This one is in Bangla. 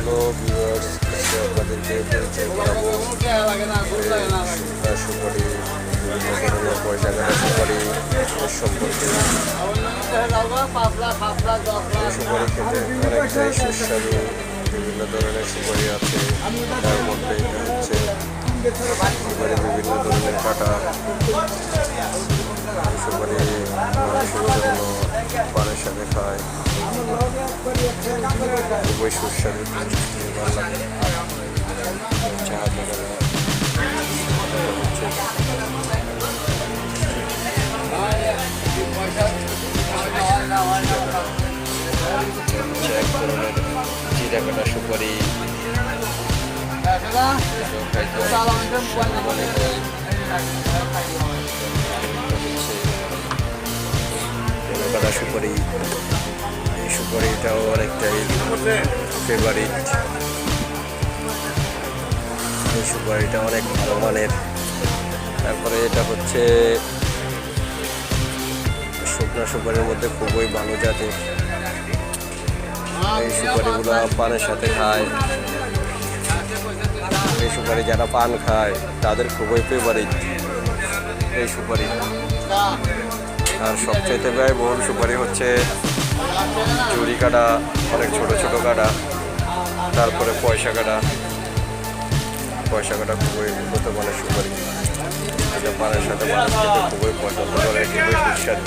হ্যালো ভিউয়ার্স, আজকে আপনাদেরকে পরিচয় করাবো সুপারি, বিভিন্ন ধরনের পয়সা কাটা সুপারি সম্পর্কে। সুপারি খেতে অনেকটাই সুস্বাদু। বিভিন্ন ধরনের সুপারি আছে, তার মধ্যে এটা হচ্ছে সুপারি বিভিন্ন ধরনের কাটা। সুপারি মানুষের জন্য পানের সাথে খায়, খুবই সুস্বাদু, ভালো লাগে। চা বাগান হচ্ছে এক ধরনের জিরা কাটা সুপারি। কাটা সুপারি, এই সুপারিটাও অনেকটাই ফেভারিট। এই সুপারিটা অনেক ভালো মানের। তারপরে এটা হচ্ছে শুকনো সুপারির মধ্যে খুবই ভালো জাতের। এই সুপারিগুলো পানের সাথে খায়। এই সুপারি যারা পান খায় তাদের খুবই ফেভারিট এই সুপারি। আর সবচাইতে ব্যয়বহুল সুপারি হচ্ছে চুরি কাটা, অনেক ছোট ছোট কাটা। তারপরে পয়সা কাটা খুবই উন্নত মানের সুপারি। এটা পানের সাথে মানুষ খেতে খুবই পছন্দ করে, খুবই সুস্বাদু।